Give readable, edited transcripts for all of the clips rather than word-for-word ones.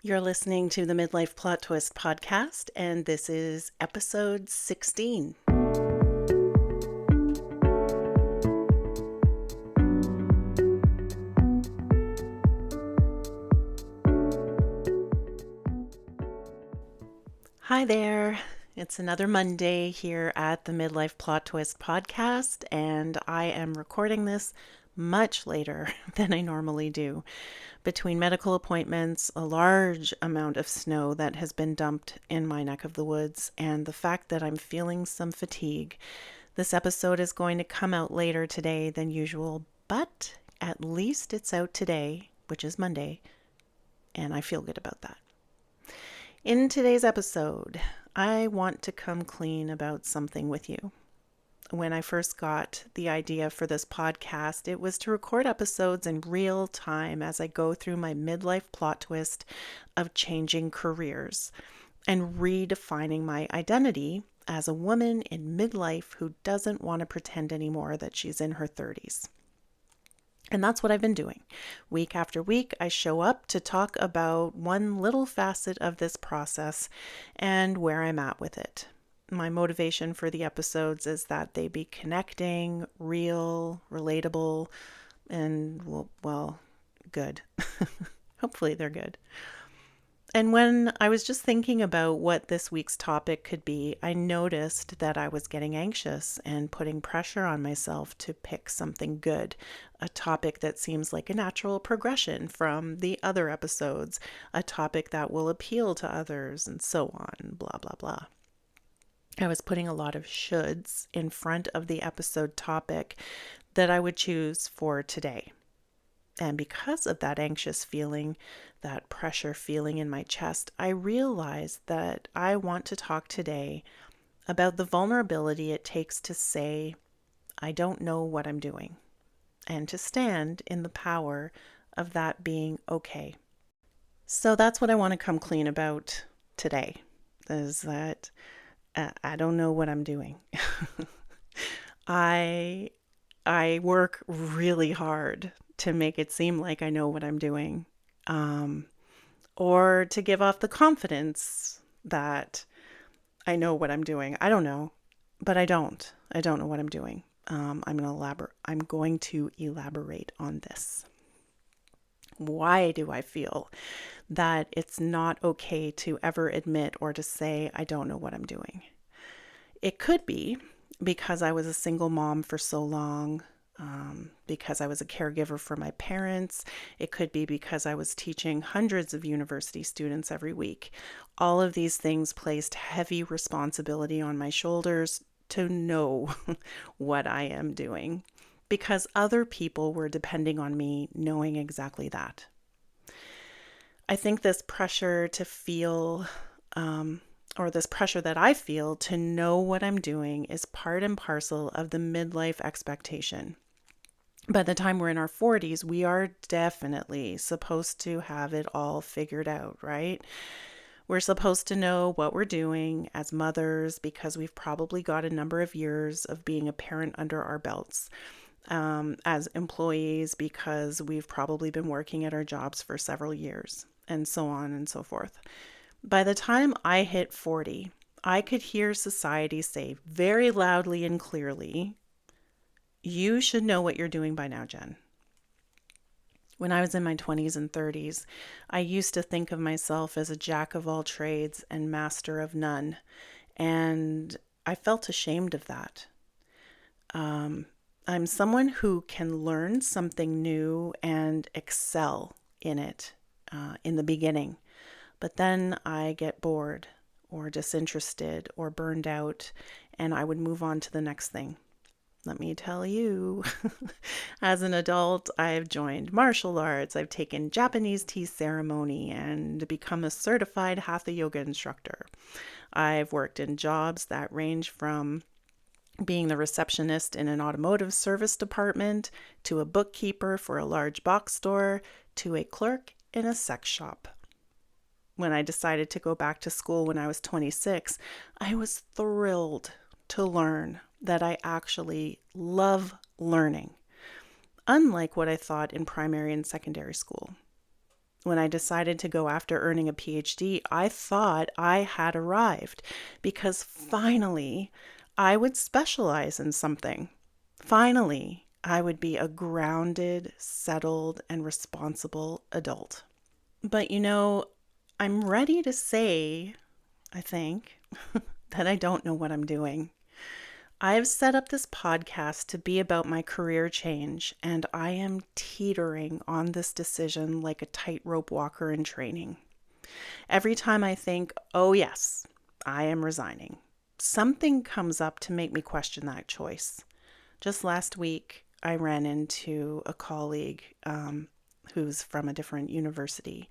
You're listening to the Midlife Plot Twist podcast, and this is episode 16. Hi there. It's another Monday here at the Midlife Plot Twist podcast, and I am recording this much later than I normally do. Between medical appointments, a large amount of snow that has been dumped in my neck of the woods, and the fact that I'm feeling some fatigue, this episode is going to come out later today than usual, but at least it's out today, which is Monday, and I feel good about that. In today's episode, I want to come clean about something with you. When I first got the idea for this podcast, it was to record episodes in real time as I go through my midlife plot twist of changing careers and redefining my identity as a woman in midlife who doesn't want to pretend anymore that she's in her 30s. And that's what I've been doing. Week after week, I show up to talk about one little facet of this process and where I'm at with it. My motivation for the episodes is that they be connecting, real, relatable, and, well, good. Hopefully they're good. And when I was just thinking about what this week's topic could be, I noticed that I was getting anxious and putting pressure on myself to pick something good, a topic that seems like a natural progression from the other episodes, a topic that will appeal to others, and so on, blah, blah, blah. I was putting a lot of shoulds in front of the episode topic that I would choose for today. And because of that anxious feeling, that pressure feeling in my chest, I realized that I want to talk today about the vulnerability it takes to say, I don't know what I'm doing, and to stand in the power of that being okay. So that's what I want to come clean about today, is that I don't know what I'm doing. I work really hard to make it seem like I know what I'm doing, or to give off the confidence that I know what I'm doing. I don't know, but I don't. I don't know what I'm doing. I'm going to elaborate on this. Why do I feel that it's not okay to ever admit or to say, I don't know what I'm doing? It could be because I was a single mom for so long, because I was a caregiver for my parents. It could be because I was teaching hundreds of university students every week. All of these things placed heavy responsibility on my shoulders to know what I am doing, because other people were depending on me knowing exactly that. I think this pressure to feel, or this pressure that I feel to know what I'm doing is part and parcel of the midlife expectation. By the time we're in our 40s, we are definitely supposed to have it all figured out, right? We're supposed to know what we're doing as mothers because we've probably got a number of years of being a parent under our belts. As employees because we've probably been working at our jobs for several years, and so on and so forth. By the time I hit 40, I could hear society say very loudly and clearly, you should know what you're doing by now, Jen. When I was in my 20s and 30s, I used to think of myself as a jack of all trades and master of none, and I felt ashamed of that. I'm someone who can learn something new and excel in it in the beginning, but then I get bored or disinterested or burned out, and I would move on to the next thing. Let me tell you, as an adult, I've joined martial arts, I've taken Japanese tea ceremony and become a certified hatha yoga instructor. I've worked in jobs that range from being the receptionist in an automotive service department, to a bookkeeper for a large box store, to a clerk in a sex shop. When I decided to go back to school when I was 26, I was thrilled to learn that I actually love learning, unlike what I thought in primary and secondary school. When I decided to go after earning a PhD, I thought I had arrived because finally I would specialize in something. Finally, I would be a grounded, settled, and responsible adult. But I'm ready to say, I think, that I don't know what I'm doing. I have set up this podcast to be about my career change, and I am teetering on this decision like a tightrope walker in training. Every time I think, oh yes, I am resigning, something comes up to make me question that choice. Just last week, I ran into a colleague who's from a different university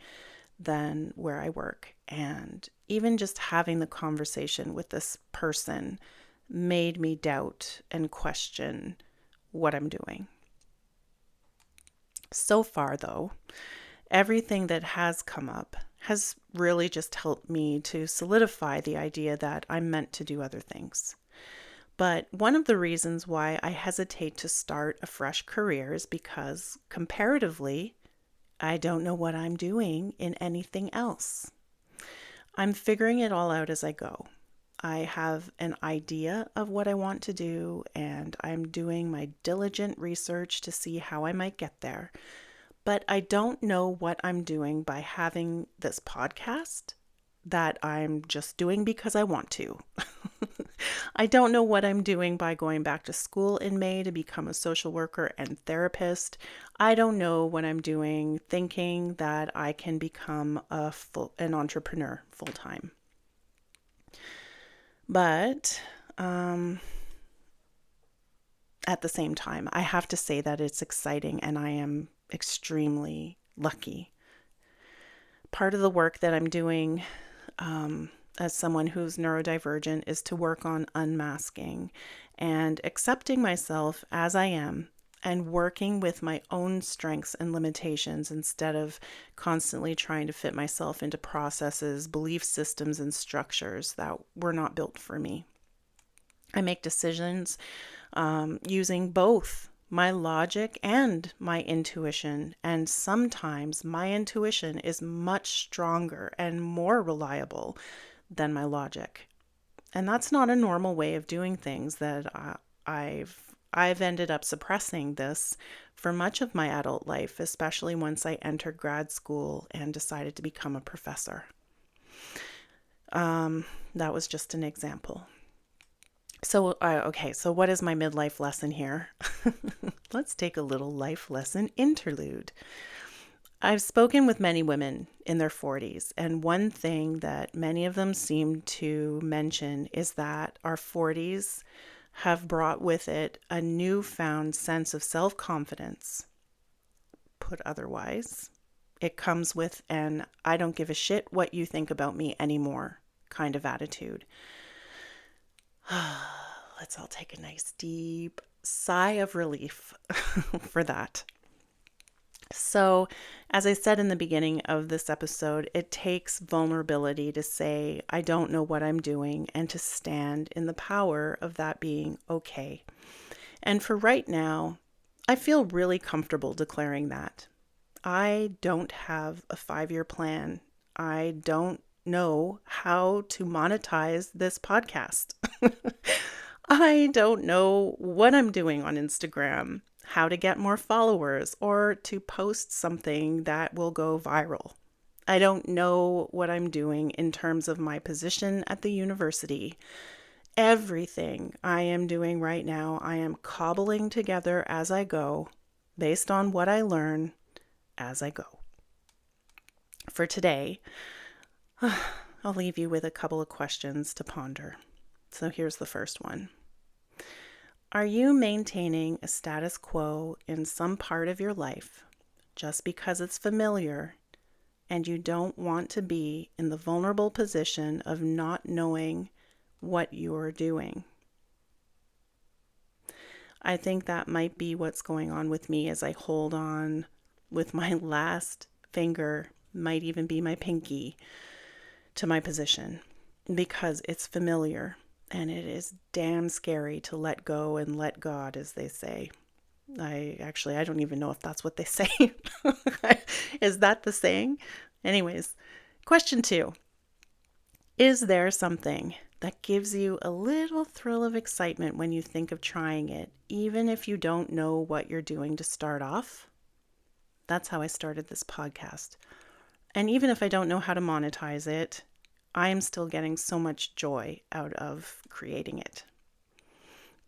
than where I work. And even just having the conversation with this person made me doubt and question what I'm doing. So far, though, everything that has come up has really just helped me to solidify the idea that I'm meant to do other things. But one of the reasons why I hesitate to start a fresh career is because, comparatively, I don't know what I'm doing in anything else. I'm figuring it all out as I go. I have an idea of what I want to do, and I'm doing my diligent research to see how I might get there. But I don't know what I'm doing by having this podcast that I'm just doing because I want to. I don't know what I'm doing by going back to school in May to become a social worker and therapist. I don't know what I'm doing thinking that I can become an entrepreneur full time. But at the same time, I have to say that it's exciting and I am extremely lucky. Part of the work that I'm doing as someone who's neurodivergent is to work on unmasking and accepting myself as I am and working with my own strengths and limitations instead of constantly trying to fit myself into processes, belief systems, and structures that were not built for me. I make decisions using both my logic and my intuition, and sometimes my intuition is much stronger and more reliable than my logic. And that's not a normal way of doing things that I've ended up suppressing this for much of my adult life, especially once I entered grad school and decided to become a professor. That was just an example. So what is my midlife lesson here? Let's take a little life lesson interlude. I've spoken with many women in their 40s, and one thing that many of them seem to mention is that our 40s have brought with it a newfound sense of self-confidence. Put otherwise, it comes with an I don't give a shit what you think about me anymore kind of attitude. Let's all take a nice deep sigh of relief for that. So, as I said in the beginning of this episode, it takes vulnerability to say, I don't know what I'm doing, and to stand in the power of that being okay. And for right now, I feel really comfortable declaring that. I don't have a 5-year plan. I don't know how to monetize this podcast. I don't know what I'm doing on Instagram, how to get more followers, or to post something that will go viral. I don't know what I'm doing in terms of my position at the university. Everything I am doing right now, I am cobbling together as I go, based on what I learn as I go. For today, I'll leave you with a couple of questions to ponder. So here's the first one. Are you maintaining a status quo in some part of your life just because it's familiar and you don't want to be in the vulnerable position of not knowing what you're doing? I think that might be what's going on with me as I hold on with my last finger, might even be my pinky, to my position because it's familiar. And it is damn scary to let go and let God, as they say. I don't even know if that's what they say. Is that the saying? Anyways, question 2. Is there something that gives you a little thrill of excitement when you think of trying it, even if you don't know what you're doing to start off? That's how I started this podcast. And even if I don't know how to monetize it, I am still getting so much joy out of creating it.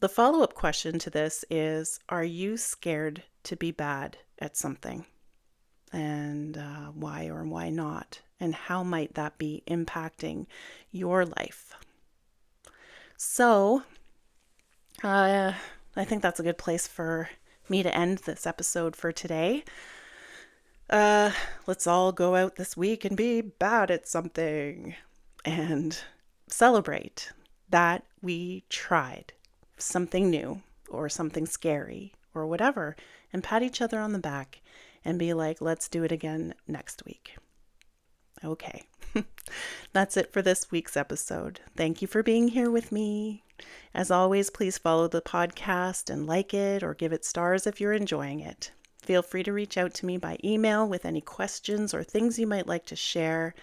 The follow-up question to this is, are you scared to be bad at something? And why or why not? And how might that be impacting your life? So, I think that's a good place for me to end this episode for today. Let's all go out this week and be bad at something and celebrate that we tried something new or something scary or whatever, and pat each other on the back and be like, let's do it again next week. Okay. That's it for this week's episode. Thank you for being here with me. As always, please follow the podcast and like it or give it stars if you're enjoying it. Feel free to reach out to me by email with any questions or things you might like to share.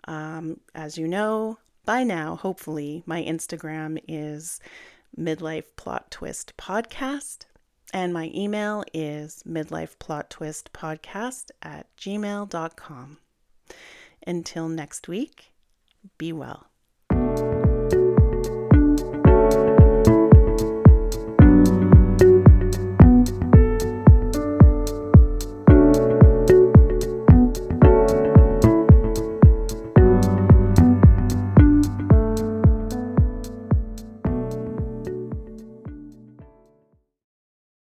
As you know, by now, hopefully, my Instagram is Midlife Plot Twist Podcast, and my email is midlifeplottwistpodcast@gmail.com. Until next week, be well.